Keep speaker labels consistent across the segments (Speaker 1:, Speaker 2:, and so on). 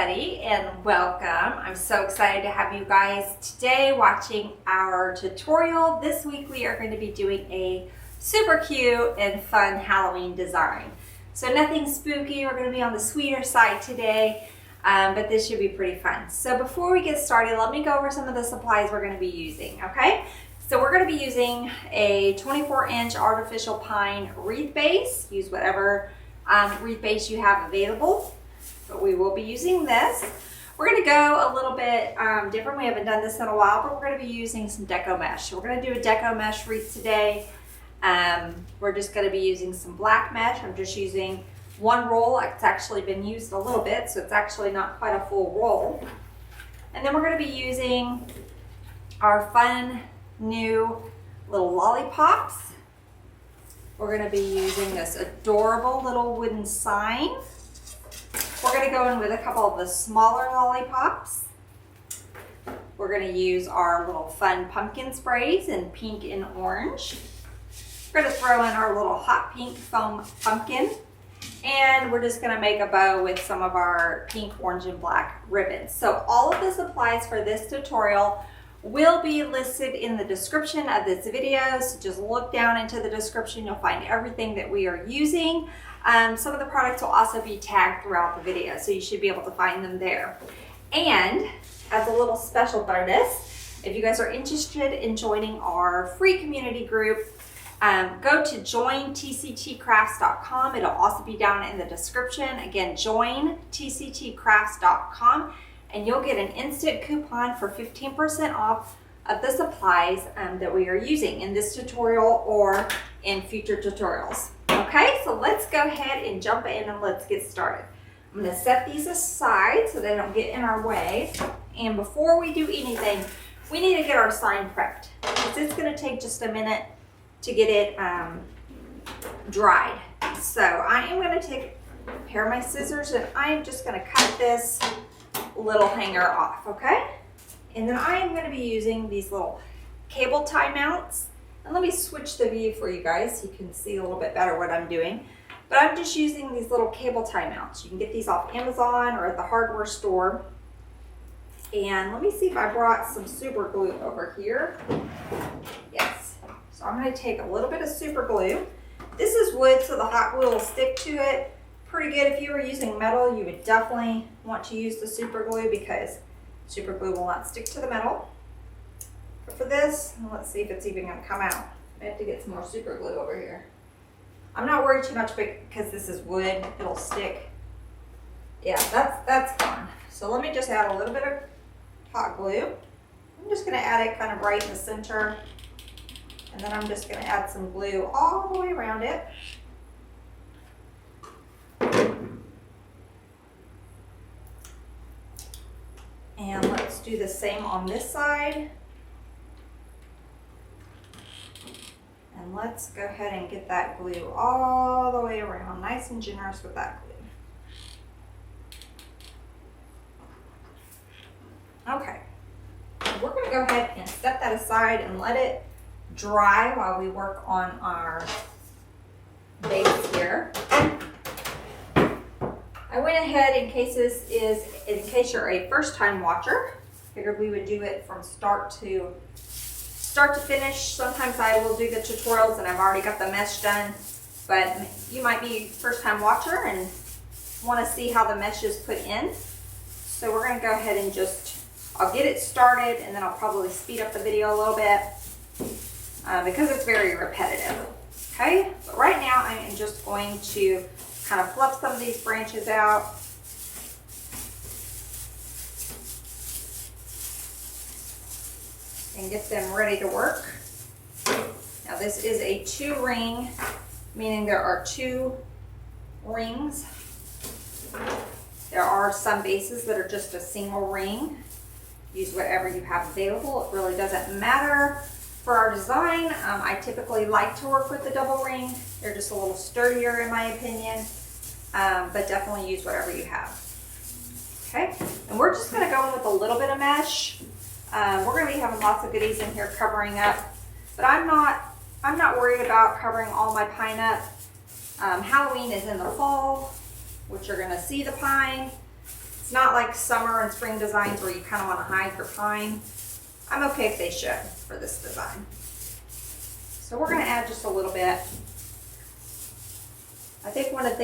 Speaker 1: everybody and welcome. I'm so excited to have you guys today watching our tutorial. This week we are going to be doing a super cute and fun Halloween design. So nothing spooky, we're going to be on the sweeter side today, but this should be pretty fun. So before we get started, let me go over some of the supplies we're going to be using, okay? So we're going to be using a 24-inch artificial pine wreath base. Use whatever wreath base you have available. But we will be using this. We're going to go a little bit different. We haven't done this in a while, but we're going to be using some Deco mesh. So we're going to do a Deco mesh wreath today. We're just going to be using some black mesh. I'm just using one roll. It's actually been used a little bit, so it's actually not quite a full roll. And then we're going to be using our fun new little lollipops. We're going to be using this adorable little wooden sign. We're going to go in with a couple of the smaller lollipops. We're going to use our little fun pumpkin sprays in pink and orange. We're going to throw in our little hot pink foam pumpkin. And we're just going to make a bow with some of our pink, orange, and black ribbons. So all of the supplies for this tutorial will be listed in the description of this video. So just look down into the description. You'll find everything that we are using. Some of the products will also be tagged throughout the video, so you should be able to find them there. And as a little special bonus, if you guys are interested in joining our free community group, go to jointctcrafts.com. It'll also be down in the description. Again, jointctcrafts.com, and you'll get an instant coupon for 15% off of the supplies that we are using in this tutorial or in future tutorials. Okay, so let's go ahead and jump in and let's get started. I'm going to set these aside so they don't get in our way. And before we do anything, we need to get our sign prepped, because it's going to take just a minute to get it dried. So I am going to take a pair of my scissors and I am just going to cut this little hanger off, okay? And then I am going to be using these little cable tie mounts. And let me switch the view for you guys so you can see a little bit better what I'm doing. But I'm just using these little cable tie mounts. You can get these off Amazon or at the hardware store. And let me see if I brought some super glue over here. Yes. So I'm going to take a little bit of super glue. This is wood, so the hot glue will stick to it pretty good. If you were using metal, you would definitely want to use the super glue, because super glue will not stick to the metal. But for this, let's see if it's even going to come out. I have to get some more super glue over here. I'm not worried too much because this is wood, it'll stick. Yeah, that's fine. So let me just add a little bit of hot glue. I'm just going to add it kind of right in the center. And then I'm just going to add some glue all the way around it. And let's do the same on this side. And let's go ahead and get that glue all the way around, nice and generous with that glue. Okay, we're going to go ahead and set that aside and let it dry while we work on our base here. I went ahead, in case you're a first-time watcher, figured we would do it from start to finish. Sometimes I will do the tutorials and I've already got the mesh done, but you might be first-time watcher and want to see how the mesh is put in. So we're going to go ahead and I'll get it started, and then I'll probably speed up the video a little bit because it's very repetitive. Okay, but right now I am just going to kind of fluff some of these branches out. And get them ready to work. Now this is a 2-ring, meaning there are 2 rings. There are some bases that are just a single ring. Use whatever you have available. It really doesn't matter. For our design, I typically like to work with the double ring. They're just a little sturdier in my opinion, but definitely use whatever you have. Okay, and we're just gonna go in with a little bit of mesh. We're going to be having lots of goodies in here covering up, but I'm not worried about covering all my pine up. Halloween is in the fall, which you're going to see the pine. It's not like summer and spring designs where you kind of want to hide your pine. I'm okay if they show for this design. So we're going to add just a little bit. I think one of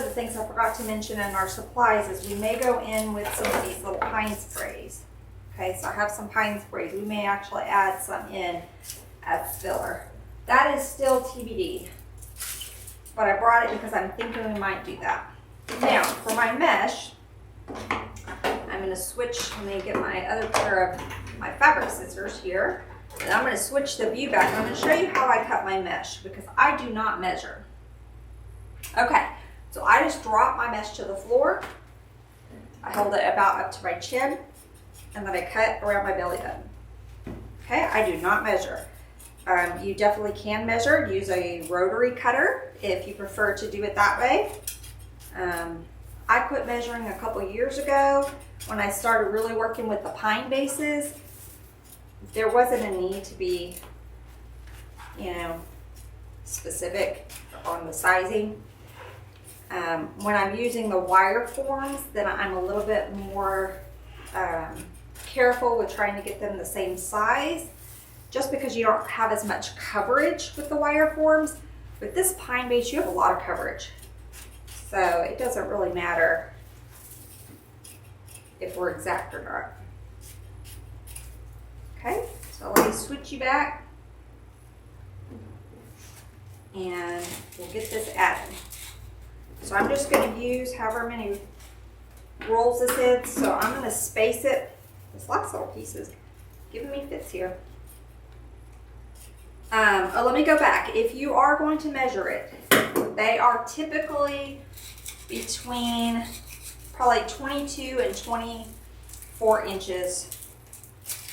Speaker 1: the things I forgot to mention in our supplies is we may go in with some of these little pine sprays. Okay, so I have some pine sprays. We may actually add some in as filler. That is still TBD, but I brought it because I'm thinking we might do that. Now, for my mesh, I'm going to switch. Let me get my other pair of my fabric scissors here, and I'm going to switch the view back. I'm going to show you how I cut my mesh because I do not measure. Okay, so I just drop my mesh to the floor. I hold it about up to my chin, and then I cut around my belly button. Okay, I do not measure. You definitely can measure. Use a rotary cutter if you prefer to do it that way. I quit measuring a couple years ago when I started really working with the pine bases. There wasn't a need to be, you know, specific on the sizing. When I'm using the wire forms, then I'm a little bit more careful with trying to get them the same size, just because you don't have as much coverage with the wire forms. With this pine base, you have a lot of coverage. So it doesn't really matter if we're exact or not. Okay, so let me switch you back and we'll get this added. So I'm just going to use however many rolls this is. So I'm going to space it. There's lots of little pieces giving me fits here. Let me go back. If you are going to measure it, they are typically between probably 22 and 24 inches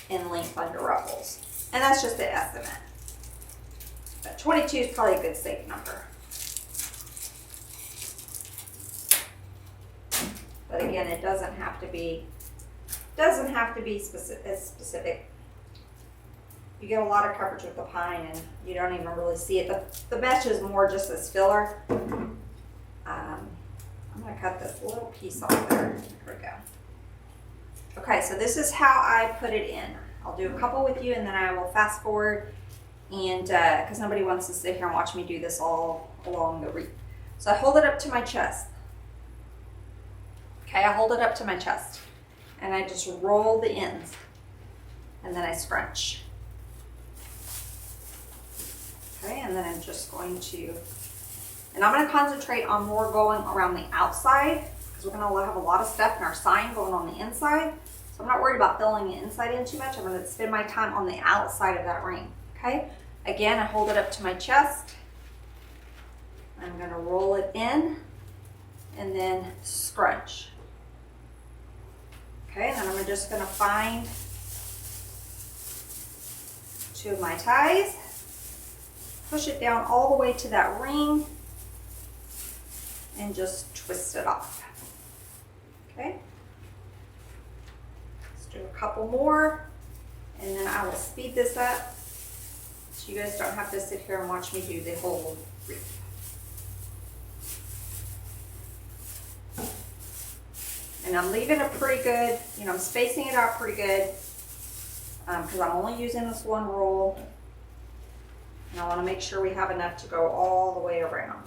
Speaker 1: in length under ruffles. And that's just the estimate. But 22 is probably a good safe number. But again, it doesn't have to be specific. You get a lot of coverage with the pine and you don't even really see it. The mesh is more just as filler. I'm going to cut this little piece off there. There we go. Okay, so this is how I put it in. I'll do a couple with you and then I will fast forward, and because nobody wants to sit here and watch me do this all along the wreath. So I hold it up to my chest. Okay, I hold it up to my chest and I just roll the ends and then I scrunch. Okay, and then I'm just going to, and I'm going to concentrate on more going around the outside because we're going to have a lot of stuff in our sign going on the inside. So I'm not worried about filling the inside in too much. I'm going to spend my time on the outside of that ring. Okay, again, I hold it up to my chest. I'm going to roll it in and then scrunch. Okay, and then I'm just going to find two of my ties, push it down all the way to that ring, and just twist it off. Okay, let's do a couple more, and then I will speed this up so you guys don't have to sit here and watch me do the whole wreath. And I'm leaving it pretty good, you know, I'm spacing it out pretty good because I'm only using this one roll. And I want to make sure we have enough to go all the way around.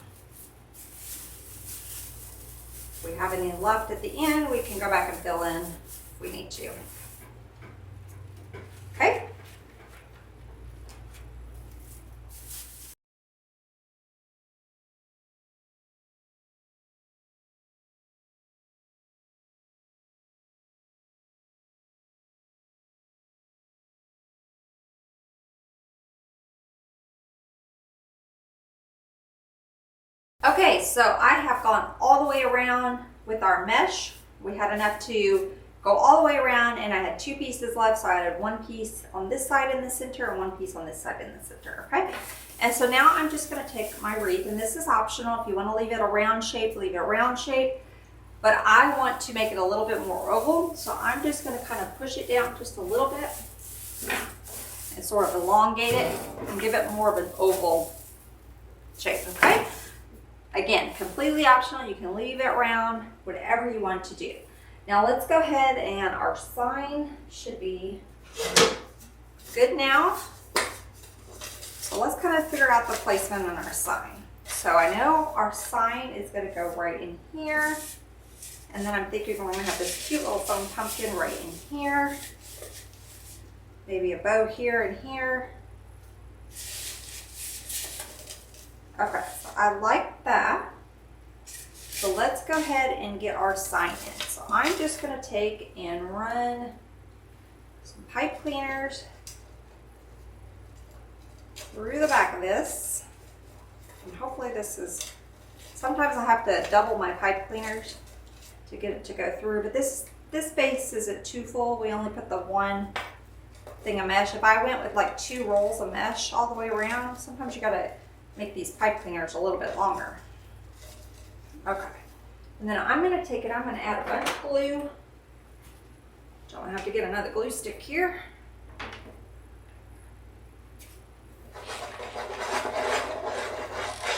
Speaker 1: If we have any left at the end, we can go back and fill in if we need to. Okay? Okay, so I have gone all the way around with our mesh. We had enough to go all the way around, and I had two pieces left, so I had one piece on this side in the center and one piece on this side in the center, okay? And so now I'm just gonna take my wreath, and this is optional. If you wanna leave it a round shape, leave it a round shape, but I want to make it a little bit more oval, so I'm just gonna kind of push it down just a little bit and sort of elongate it and give it more of an oval shape, okay? Again, completely optional. You can leave it round, whatever you want to do. Now let's go ahead, and our sign should be good now. So let's kind of figure out the placement on our sign. So I know our sign is going to go right in here. And then I'm thinking we're going to have this cute little foam pumpkin right in here. Maybe a bow here and here. Okay, so I like that. So let's go ahead and get our sign in. So I'm just going to take and run some pipe cleaners through the back of this. And hopefully this is, sometimes I have to double my pipe cleaners to get it to go through, but this base isn't too full. We only put the one thing of mesh. If I went with like 2 rolls of mesh all the way around, sometimes you gotta make these pipe cleaners a little bit longer. Okay, and then I'm gonna take it, I'm gonna add a bunch of glue. Don't have to get another glue stick here.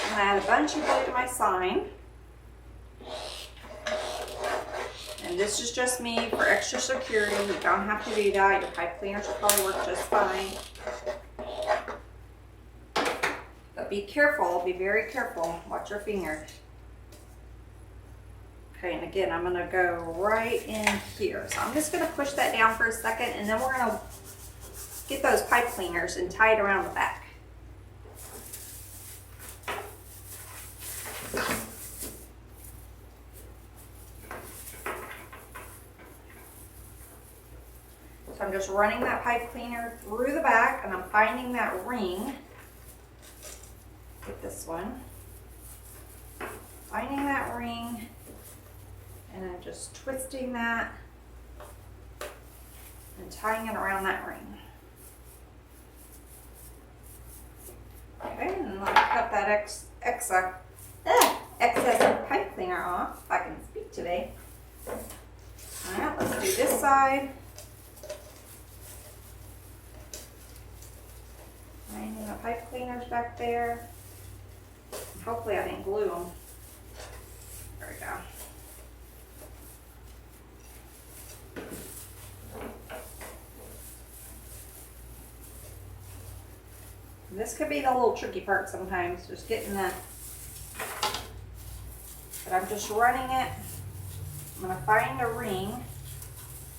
Speaker 1: I'm gonna add a bunch of glue to my sign. And this is just me for extra security. You don't have to do that. Your pipe cleaners will probably work just fine. But be careful, be very careful. Watch your fingers. Okay, and again, I'm gonna go right in here. So I'm just gonna push that down for a second, and then we're gonna get those pipe cleaners and tie it around the back. So I'm just running that pipe cleaner through the back, and I'm finding that ring. Get this one. Finding that ring, and I'm just twisting that and tying it around that ring. Okay, and let me cut that excess pipe cleaner off, if I can speak today. All right, let's do this side. Finding the pipe cleaners back there. Hopefully I didn't glue them. There we go. This could be the little tricky part sometimes, just getting that. But I'm just running it. I'm gonna find a ring.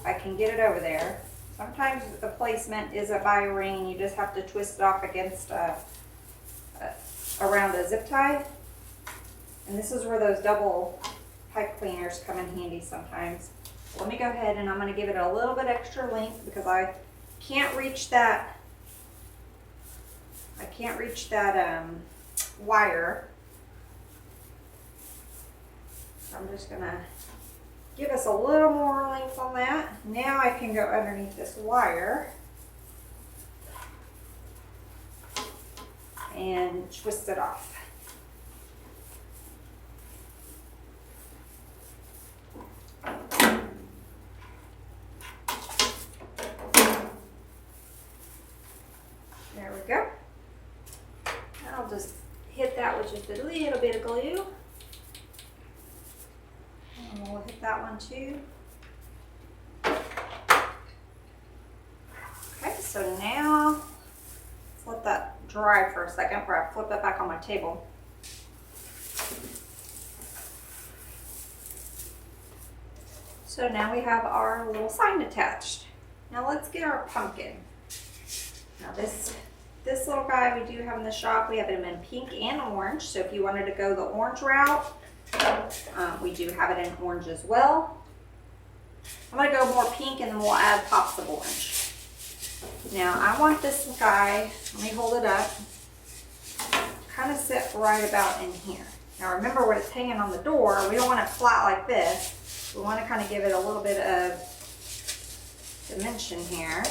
Speaker 1: I can get it over there. Sometimes the placement isn't by a ring, you just have to twist it off against around a zip tie. And this is where those double pipe cleaners come in handy sometimes. Let me go ahead, and I'm going to give it a little bit extra length because I can't reach that. Wire. So I'm just going to give us a little more length on that. Now I can go underneath this wire and twist it off. There we go. I'll just hit that with just a little bit of glue. And we'll hit that one too. Okay, so now let's let that dry for a second before I flip it back on my table. So now we have our little sign attached. Now let's get our pumpkin. Now this little guy we do have in the shop, we have him in pink and orange. So if you wanted to go the orange route, we do have it in orange as well. I'm gonna go more pink, and then we'll add pops of orange. Now I want this guy, let me hold it up, kind of sit right about in here. Now remember, when it's hanging on the door, we don't want it flat like this. We want to kind of give it a little bit of dimension here.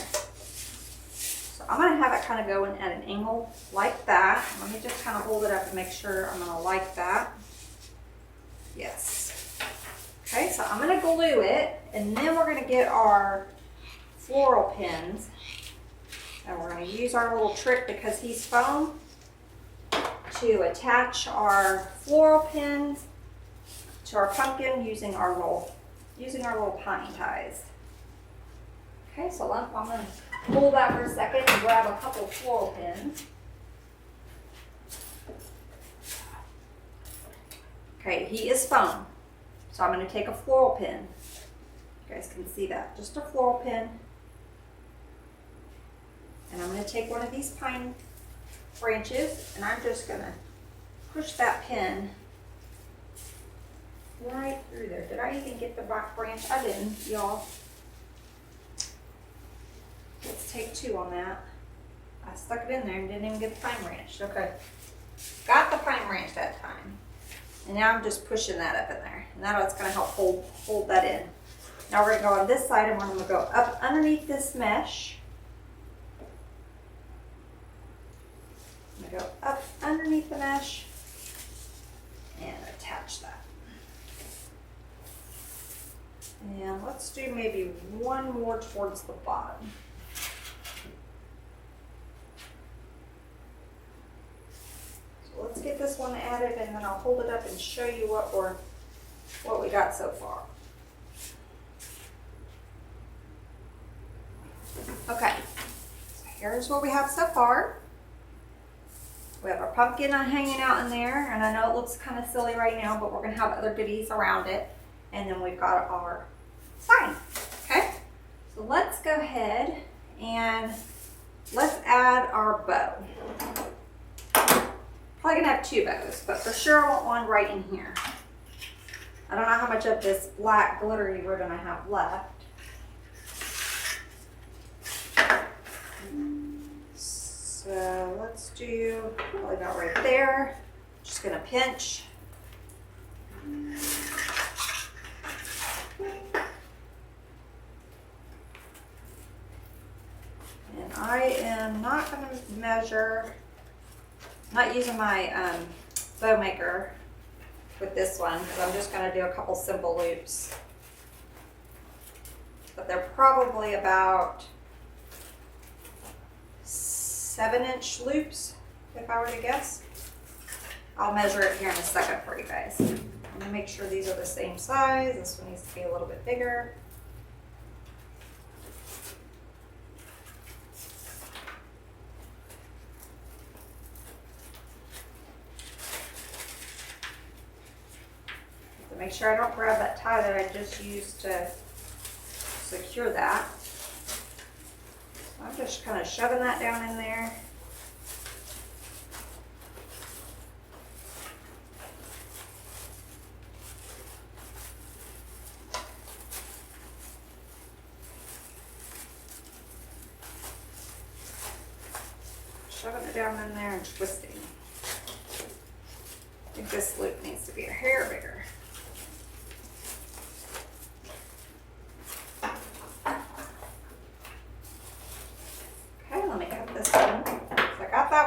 Speaker 1: So I'm going to have it kind of going at an angle like that. Let me just kind of hold it up and make sure I'm going to like that. Yes. Okay, so I'm going to glue it, and then we're going to get our floral pins. And we're going to use our little trick, because he's foam, to attach our floral pins to our pumpkin using our little using our little pine ties. Okay, so I'm going to hold that for a second and grab a couple floral pins. Okay, he is foam, so I'm going to take a floral pin. You guys can see that, just a floral pin. And I'm going to take one of these pine branches and I'm just going to push that pin right through there. Did I even get the back branch? I didn't, y'all. Let's take 2 on that. I stuck it in there and didn't even get the pine branch. Okay. Got the pine branch that time. And now I'm just pushing that up in there. And that's going to help hold that in. Now we're going to go on this side and we're going to go up underneath this mesh. I'm going to go up underneath the mesh and attach that. And let's do maybe one more towards the bottom. So let's get this one added and then I'll hold it up and show you what we got so far. Okay, so here's what we have so far. We have our pumpkin hanging out in there, and I know it looks kind of silly right now, but we're going to have other goodies around it. And then we've got our sign, okay? So let's go ahead and let's add our bow. Probably going to have 2 bows, but for sure I want one right in here. I don't know how much of this black glittery ribbon I have left. So let's do probably about right there. Just gonna pinch. And I am not gonna measure, not using my bow maker with this one because I'm just gonna do a couple simple loops. But they're probably about 7-inch loops, if I were to guess. I'll measure it here in a second for you guys. I'm gonna make sure these are the same size. This one needs to be a little bit bigger. To make sure I don't grab that tie that I just used to secure that. I'm just kind of shoving that down in there. Shoving it down in there and twisting. I think this loop needs to be a hair bigger.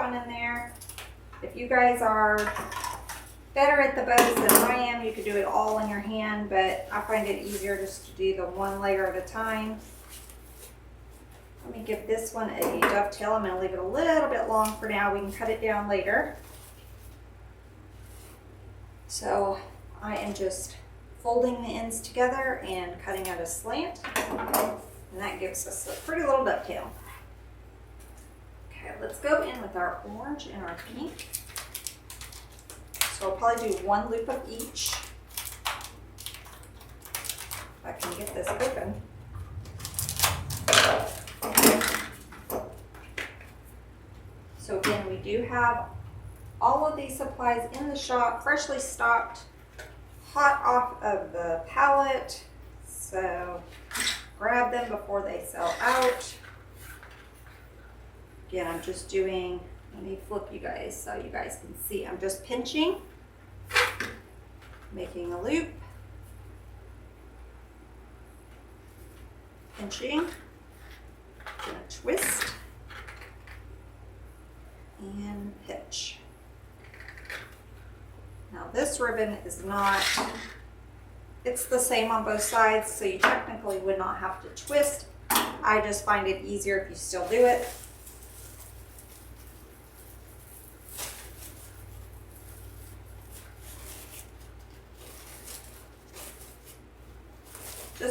Speaker 1: In there. If you guys are better at the bows than I am, you could do it all in your hand, but I find it easier just to do the one layer at a time. Let me give this one a dovetail. I'm going to leave it a little bit long for now. We can cut it down later. So I am just folding the ends together and cutting at a slant, and that gives us a pretty little dovetail. Okay, let's go in with our orange and our pink. So I'll probably do 1 loop of each. If I can get this open. So again, we do have all of these supplies in the shop, freshly stocked, hot off of the pallet. So grab them before they sell out. Again, I'm just doing, let me flip you guys so you guys can see. I'm just pinching, making a loop, pinching, gonna twist, and pitch. Now this ribbon is not, it's the same on both sides, so you technically would not have to twist. I just find it easier if you still do it.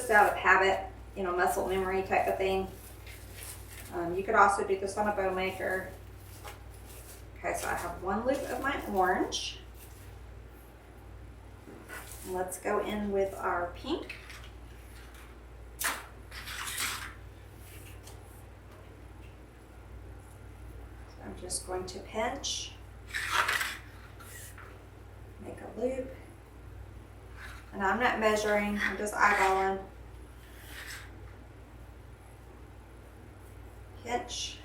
Speaker 1: just out of habit, you know, muscle memory type of thing. You could also do this on a bow maker. Okay, so I have one loop of my orange. Let's go in with our pink. So I'm just going to pinch, make a loop, and I'm not measuring, I'm just eyeballing. Pinch,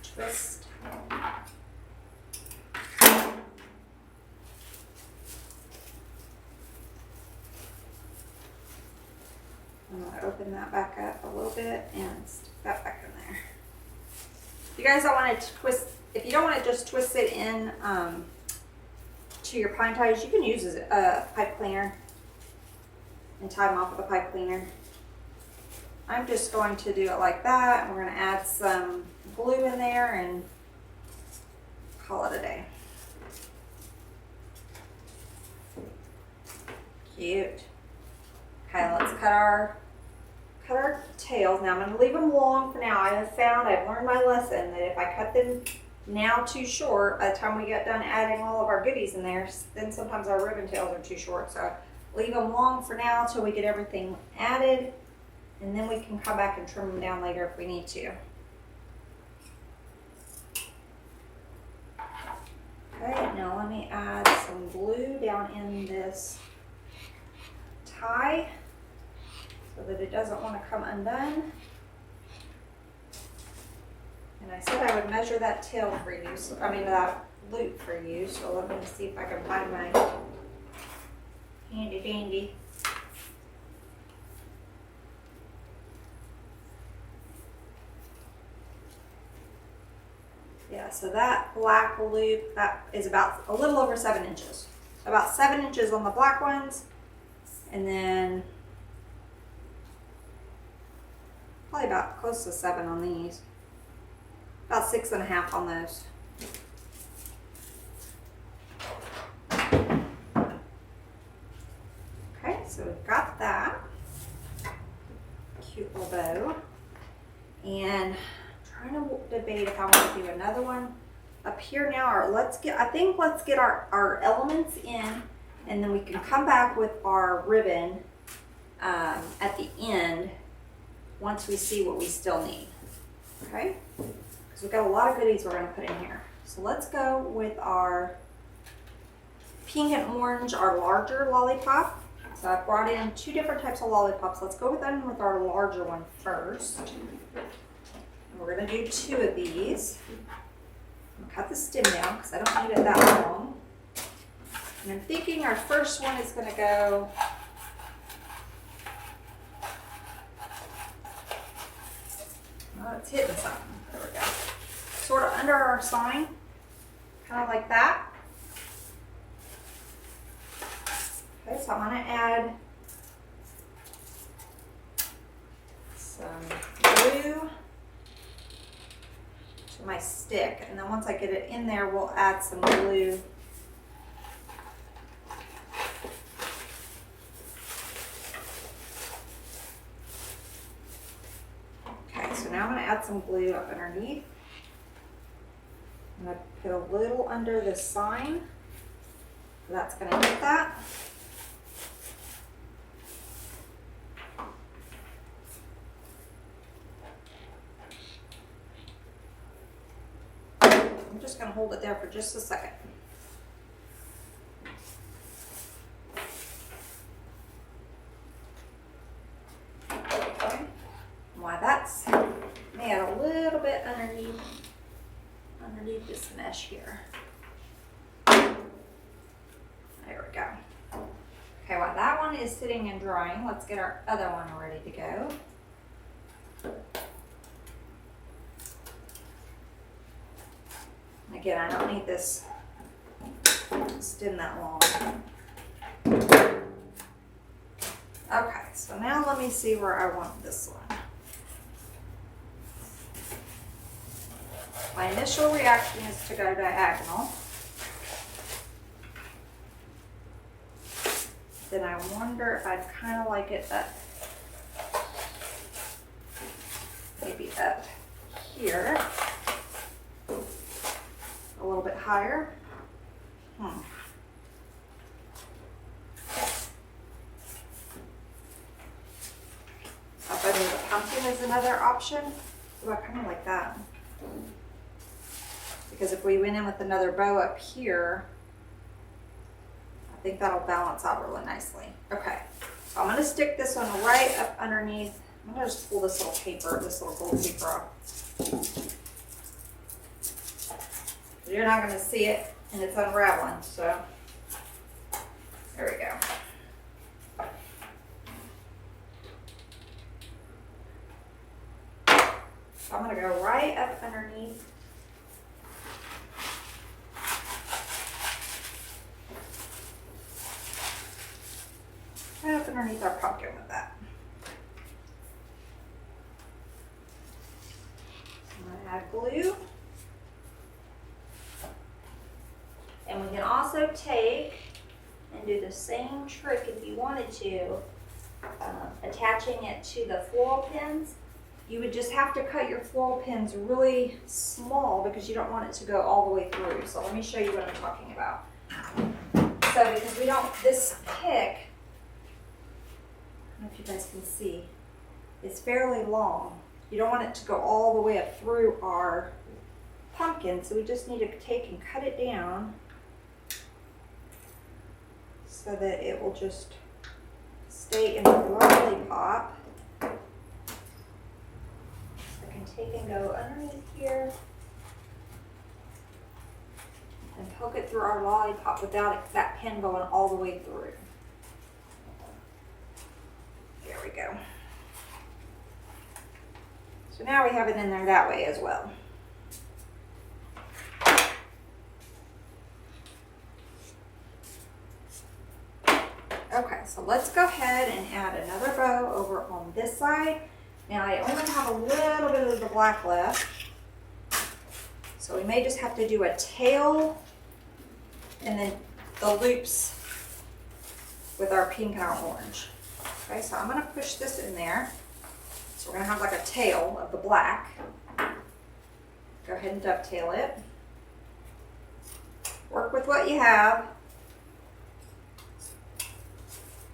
Speaker 1: twist. I'm going to open that back up a little bit and stick that back in there. If you guys don't want to twist, if you don't want to just twist it in to your pine ties, you can use a pipe cleaner and tie them off with a pipe cleaner. I'm just going to do it like that. We're going to add some glue in there and call it a day. Cute. Okay, let's cut our tails. Now I'm going to leave them long for now. I've learned my lesson that if I cut them now too short, by the time we get done adding all of our goodies in there, then sometimes our ribbon tails are too short. So leave them long for now till we get everything added, and then we can come back and trim them down later if we need to. Okay, now let me add some glue down in this tie so that it doesn't want to come undone. And I said I would measure that tail for you, so, I mean that loop for you, so let me see if I can find my handy dandy. Yeah, so that black loop, that is about a little over 7 inches. About 7 inches on the black ones, and then probably about close to 7 on these. About 6.5 on those. Okay, so we've got that. Cute little bow. And I'm trying to debate if I want to do another one up here now, or let's get our elements in, and then we can come back with our ribbon at the end once we see what we still need. Okay? Because we've got a lot of goodies we're going to put in here. So let's go with our pink and orange, our larger lollipop. So I've brought in 2 different types of lollipops. Let's go with our larger one first. And we're going to do 2 of these. I'm going to cut the stem down because I don't need it that long. And I'm thinking our first one is going to go it's hitting something. There we go. Sort of under our sign, kind of like that. Okay, so I'm going to add some glue to my stick, and then once I get it in there, we'll add some glue . Now I'm going to add some glue up underneath. I'm going to put a little under the sign. That's going to hit that. I'm just going to hold it there for just a second. Okay. Why that's add a little bit underneath this mesh here. There we go. Okay, while that one is sitting and drying, let's get our other one ready to go. Again, I don't need this stem that long. Okay, so now let me see where I want this one. My initial reaction is to go diagonal. then I wonder if I'd kind of like it up, maybe up here, a little bit higher. Up under the pumpkin is another option. Ooh, I kind of like that. Because if we went in with another bow up here, I think that'll balance out really nicely. Okay, so I'm gonna stick this one right up underneath. I'm gonna just pull this little paper, this little gold paper off. You're not gonna see it, and it's unraveling, so there we go. So I'm gonna go right up underneath. Right up underneath our pumpkin with that. I'm gonna add glue. And we can also take and do the same trick if you wanted to, attaching it to the floral pins. You would just have to cut your floral pins really small because you don't want it to go all the way through. So let me show you what I'm talking about. So because we don't, this pick, I don't know if you guys can see, it's fairly long. You don't want it to go all the way up through our pumpkin, so we just need to take and cut it down so that it will just stay in the lollipop. Take and go underneath here and poke it through our lollipop without that pin going all the way through. There we go. So now we have it in there that way as well. Okay, so let's go ahead and add another bow over on this side. Now I only have a little bit of the black left, so we may just have to do a tail and then the loops with our pink and our orange. Okay, so I'm gonna push this in there. So we're gonna have like a tail of the black. Go ahead and dovetail it. Work with what you have.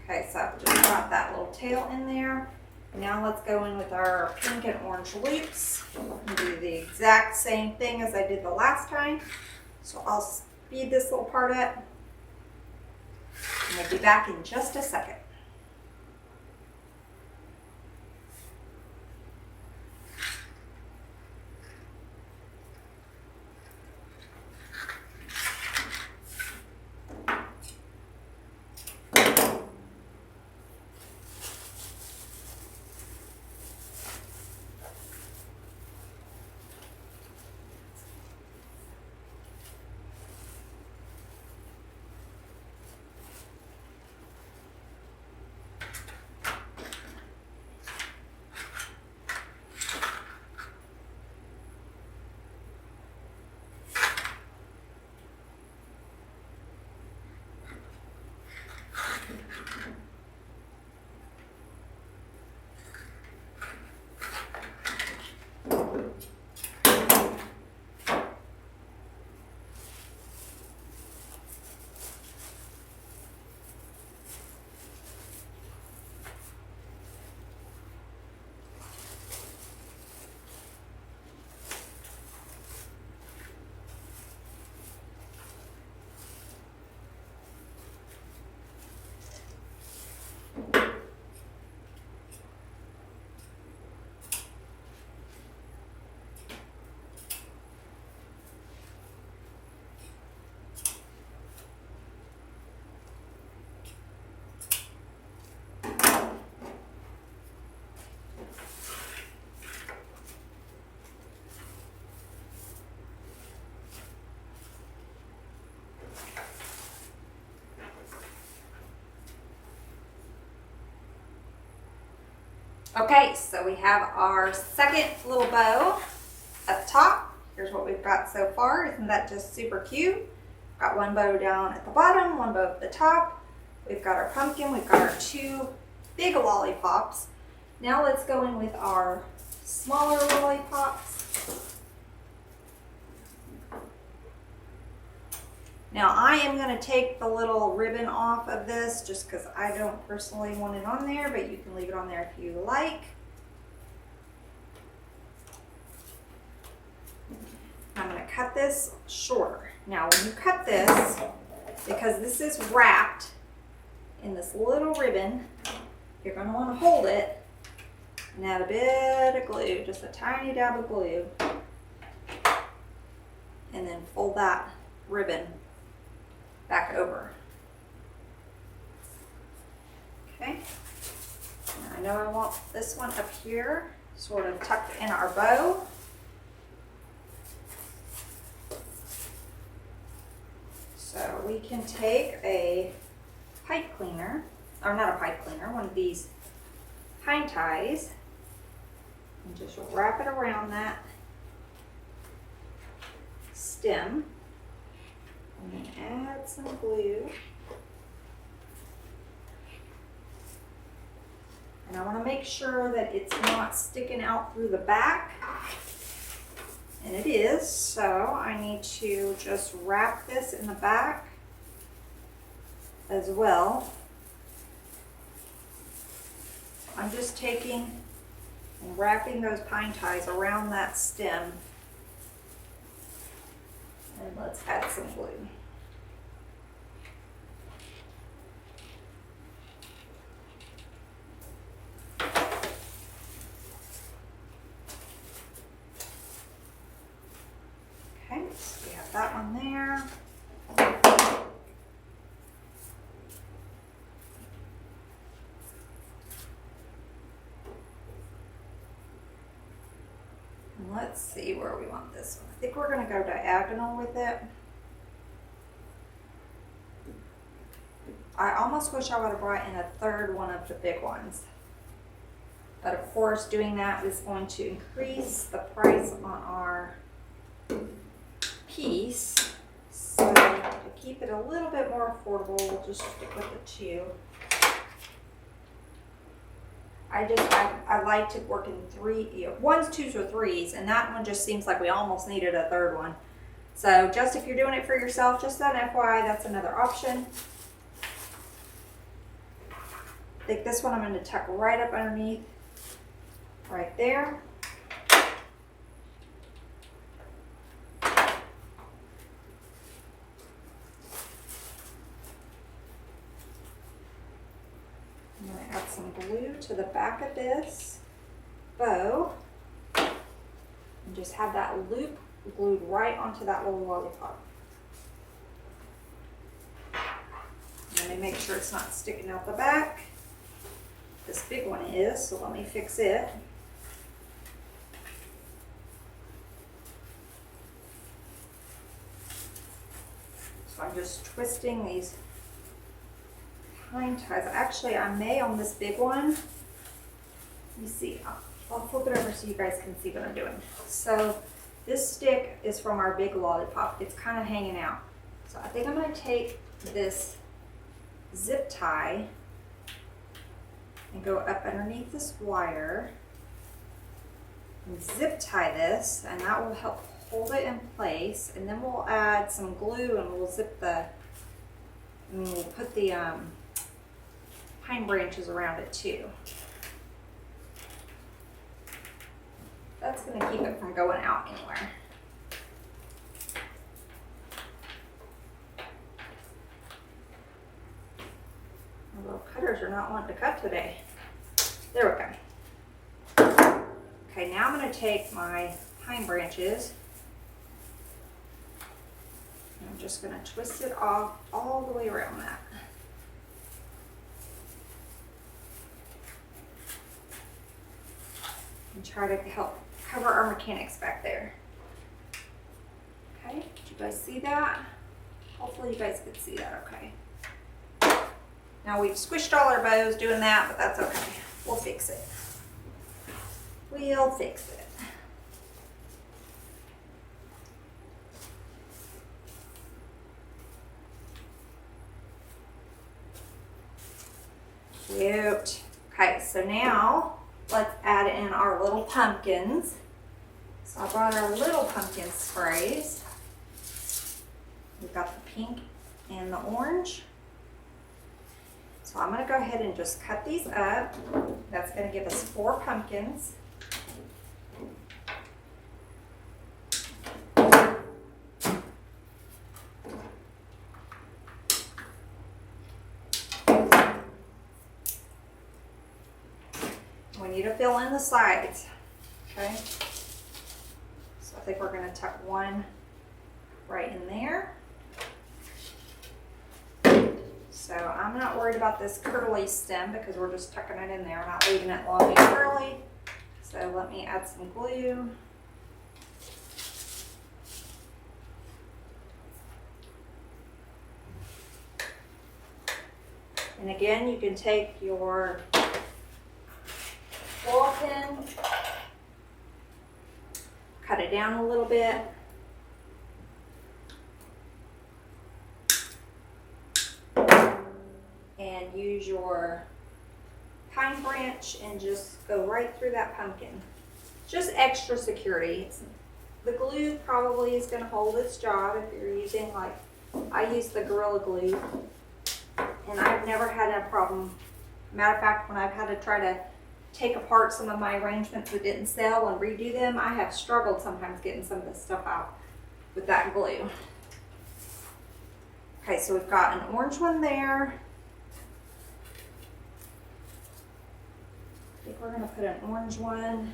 Speaker 1: Okay, so I've just got that little tail in there. Now let's go in with our pink and orange loops and do the exact same thing as I did the last time. So I'll speed this little part up and we'll be back in just a second. Okay, so we have our second little bow up top. Here's what we've got so far. Isn't that just super cute? Got one bow down at the bottom, one bow at the top. We've got our pumpkin, we've got our 2 big lollipops. Now let's go in with our smaller lollipops. Now I am going to take the little ribbon off of this just because I don't personally want it on there, but you can leave it on there if you like. I'm going to cut this shorter. Now when you cut this, because this is wrapped in this little ribbon, you're going to want to hold it and add a bit of glue, just a tiny dab of glue, and then fold that ribbon back over. Okay, now I know I want this one up here, sort of tucked in our bow. So we can take a pipe cleaner, or not a pipe cleaner, one of these pine ties, and just wrap it around that stem, and then add some glue. And I want to make sure that it's not sticking out through the back, and it is, so I need to just wrap this in the back as well. I'm just taking and wrapping those pine ties around that stem, and let's add some glue. Okay, so we have that one there. Let's see where we want this one. I think we're going to go diagonal with it. I almost wish I would have brought in a third one of the big ones. But of course, doing that is going to increase the price on our piece. So to keep it a little bit more affordable, we'll just stick with the 2. I like to work in 3, 1s, 2s, or 3s, and that one just seems like we almost needed a third one. So just if you're doing it for yourself, just an FYI, that's another option. I think this one I'm going to tuck right up underneath, right there. I'm going to add some glue to the back of this bow and just have that loop glued right onto that little lollipop. Let me make sure it's not sticking out the back. This big one is, so let me fix it. So I'm just twisting these pine ties. Actually, I may on this big one. Let me see. I'll flip it over so you guys can see what I'm doing. So this stick is from our big lollipop. It's kind of hanging out. So I think I'm going to take this zip tie and go up underneath this wire and zip tie this, and that will help hold it in place. And then we'll add some glue and we'll zip the, and we'll put the pine branches around it too. That's going to keep it from going out anywhere. My little cutters are not wanting to cut today. There we go. Okay, now I'm going to take my pine branches and I'm just going to twist it off all the way around that. And try to help cover our mechanics back there. Okay, did you guys see that? Hopefully you guys could see that okay. Now we've squished all our bows doing that, but that's okay. We'll fix it. We'll fix it. Cute. Okay, so now let's add in our little pumpkins. So I brought our little pumpkin sprays. We've got the pink and the orange. So I'm gonna go ahead and just cut these up. That's gonna give us 4 pumpkins. We need to fill in the sides, okay? So I think we're gonna tuck one right in there. So I'm not worried about this curly stem because we're just tucking it in there. I'm not leaving it long and curly. So let me add some glue. And again, you can take your floral pin, cut it down a little bit. And use your pine branch and just go right through that pumpkin. Just extra security. The glue probably is going to hold its job if you're using, like, I use the Gorilla Glue. And I've never had a problem. Matter of fact, when I've had to try to take apart some of my arrangements that didn't sell and redo them, I have struggled sometimes getting some of this stuff out with that glue. Okay, so we've got an orange one there. I think we're going to put an orange one.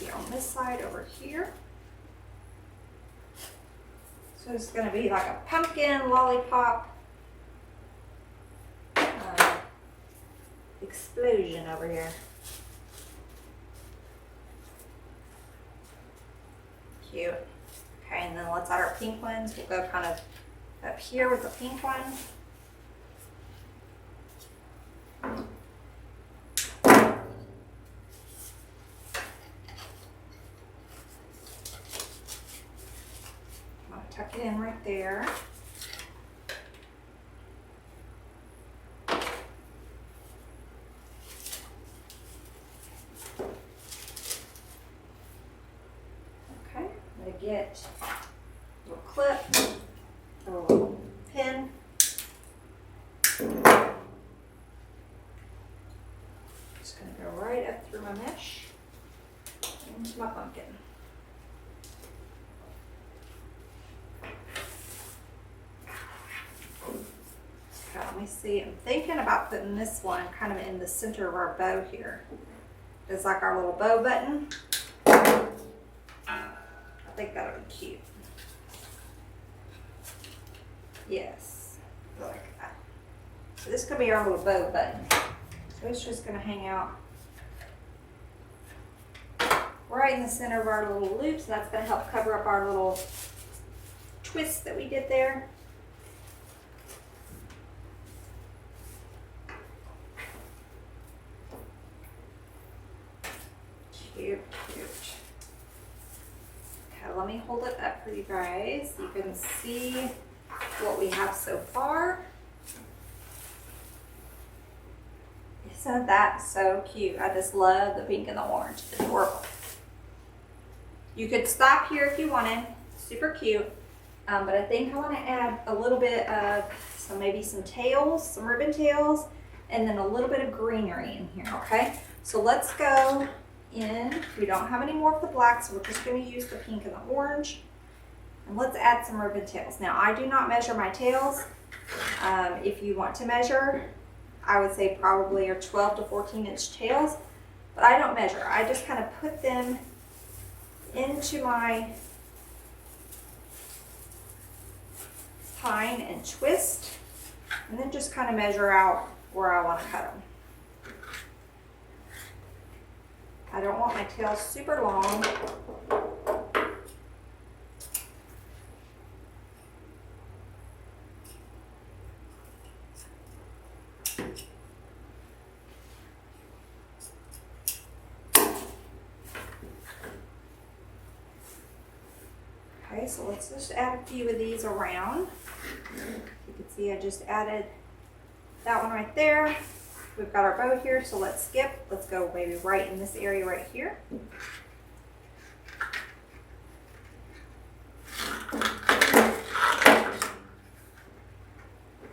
Speaker 1: Maybe on this side over here. So it's going to be like a pumpkin lollipop explosion over here. Cute. Okay, and then let's add our pink ones. We'll go kind of up here with the pink one. I'll tuck it in right there. Okay, I'm going to get a little clip, a little pin. Just going to go right up through my mesh into my pumpkin. Okay, let me see. I'm thinking about putting this one kind of in the center of our bow here. It's like our little bow button. I think that would be cute. Yes, like that. So this could be our little bow button. So it's just going to hang out right in the center of our little loops. That's going to help cover up our little twist that we did there. Cute, cute. Okay, let me hold it up for you guys. You can see what we have so far. Isn't that so cute? I just love the pink and the orange. It's adorable. You could stop here if you wanted. Super cute. But I think I want to add a little bit of maybe some tails, some ribbon tails, and then a little bit of greenery in here, okay? So let's go in. We don't have any more of the black, so we're just going to use the pink and the orange. And let's add some ribbon tails. Now, I do not measure my tails. If you want to measure, I would say probably your 12 to 14 inch tails, but I don't measure. I just kind of put them into my pine and twist, and then just kind of measure out where I want to cut them. I don't want my tails super long. Okay, Okay, so let's just add a few of these around. You can see I just added that one right there. We've got our bow here, so let's skip. Let's go maybe right in this area right here.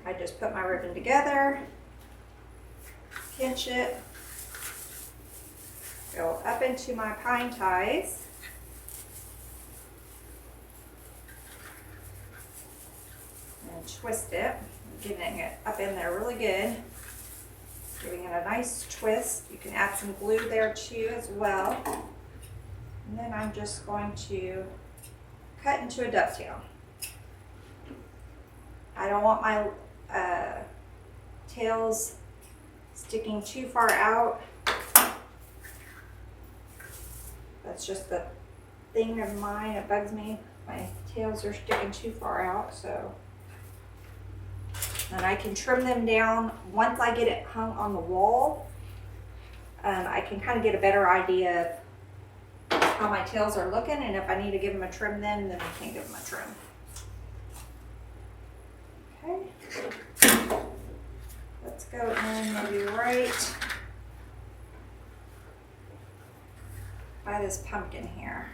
Speaker 1: I just put my ribbon together, pinch it, go up into my pine ties. And twist it, getting it up in there really good. Giving it a nice twist. You can add some glue there too as well. And then I'm just going to cut into a dovetail. I don't want my tails sticking too far out. That's just the thing of mine. It bugs me. My tails are sticking too far out, so. And I can trim them down once I get it hung on the wall. I can kind of get a better idea of how my tails are looking, and if I need to give them a trim then I can give them a trim. Okay. Let's go in maybe right by this pumpkin here.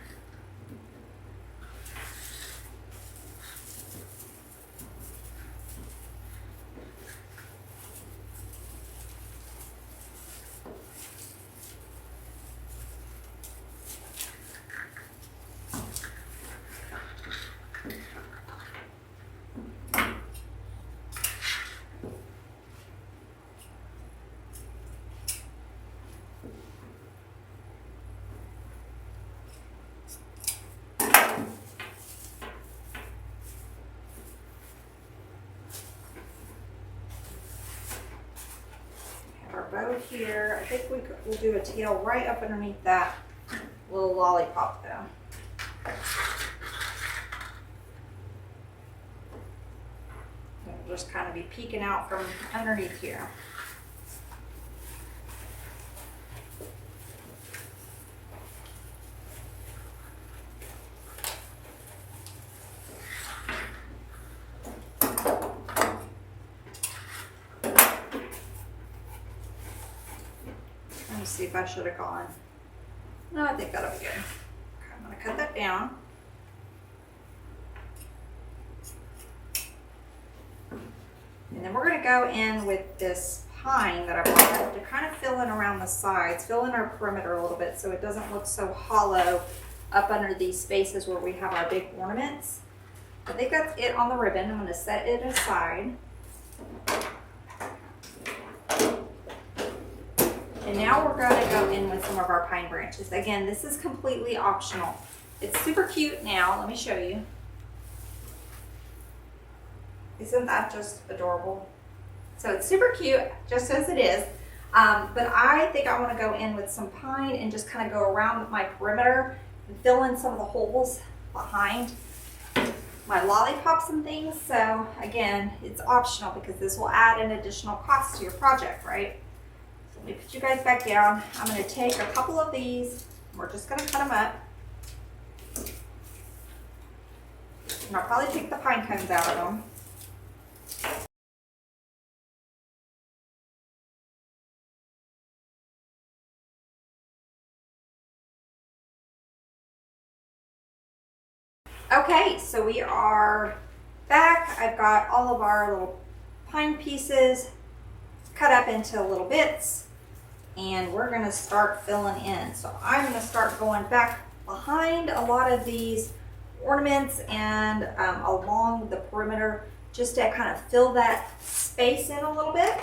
Speaker 1: Bow here. I think we'll do a tail right up underneath that little lollipop though. It'll just kind of be peeking out from underneath here. See if I should have gone. No, I think that'll be good. Okay, I'm going to cut that down. And then we're going to go in with this pine that I brought to kind of fill in around the sides, fill in our perimeter a little bit so it doesn't look so hollow up under these spaces where we have our big ornaments. I think that's it on the ribbon. I'm going to set it aside. And now we're going to go in with some of our pine branches. Again, this is completely optional. It's super cute now. Let me show you. Isn't that just adorable? So it's super cute, just as it is. But I think I want to go in with some pine and just kind of go around my perimeter and fill in some of the holes behind my lollipops and things. So again, it's optional because this will add an additional cost to your project, right? Let me put you guys back down. I'm going to take a couple of these. We're just going to cut them up. And I'll probably take the pine cones out of them. Okay, so we are back. I've got all of our little pine pieces cut up into little bits. And we're going to start filling in. So I'm going to start going back behind a lot of these ornaments and along the perimeter just to kind of fill that space in a little bit.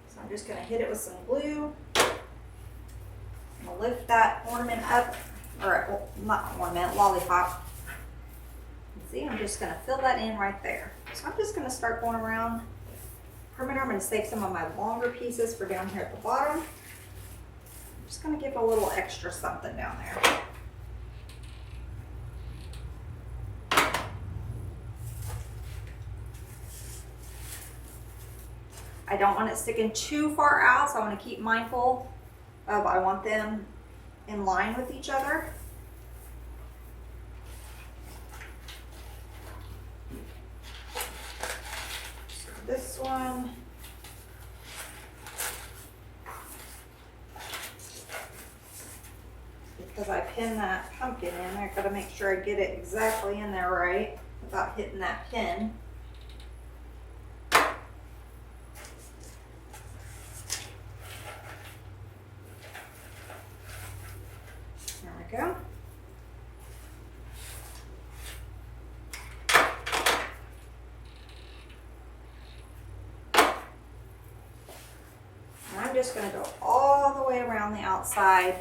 Speaker 1: So I'm just going to hit it with some glue. I'm going to lift that ornament up, or not ornament, lollipop. See, I'm just going to fill that in right there. So I'm just going to start going around perimeter. I'm going to save some of my longer pieces for down here at the bottom. I'm just going to give a little extra something down there. I don't want it sticking too far out, so I want to keep mindful of I want them in line with each other. this one. Because I pinned that pumpkin in, I gotta make sure I get it exactly in there right without hitting that pin. There we go. And I'm just gonna go all the way around the outside.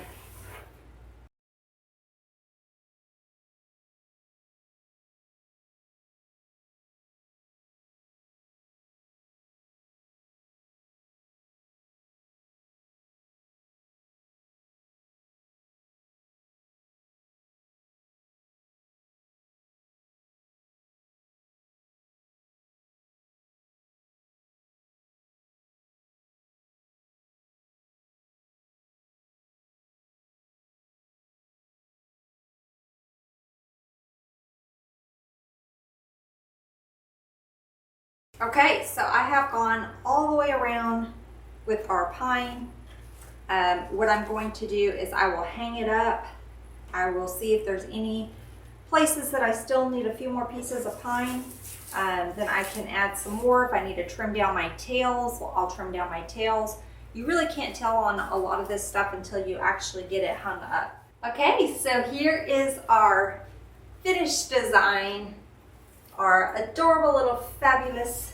Speaker 1: Okay, so I have gone all the way around with our pine. What I'm going to do is I will hang it up. I will see if there's any places that I still need a few more pieces of pine. Then I can add some more. If I need to trim down my tails, well, I'll trim down my tails. You really can't tell on a lot of this stuff until you actually get it hung up. Okay, so here is our finished design. Our adorable little fabulous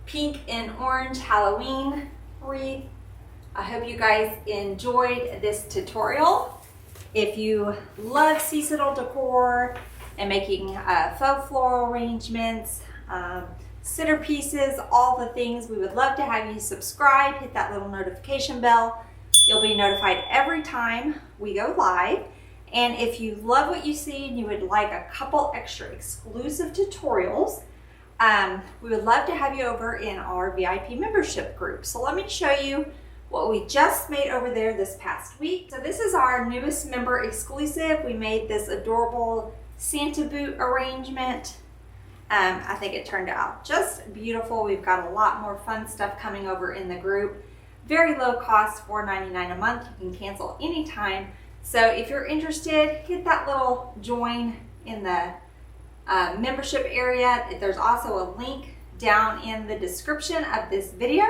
Speaker 1: pink and orange Halloween wreath. I hope you guys enjoyed this tutorial. If you love seasonal decor and making faux floral arrangements, centerpieces, all the things, we would love to have you subscribe, hit that little notification bell. You'll be notified every time we go live. And if you love what you see and you would like a couple extra exclusive tutorials, we would love to have you over in our VIP membership group. So let me show you what we just made over there this past week. So this is our newest member exclusive. We made this adorable Santa boot arrangement. I think it turned out just beautiful. We've got a lot more fun stuff coming over in the group. Very low cost, $4.99 a month. You can cancel anytime. So if you're interested, hit that little join in the membership area. There's also a link down in the description of this video.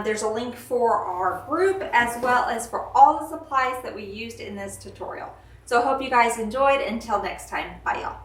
Speaker 1: There's a link for our group as well as for all the supplies that we used in this tutorial. So I hope you guys enjoyed. Until next time, bye y'all.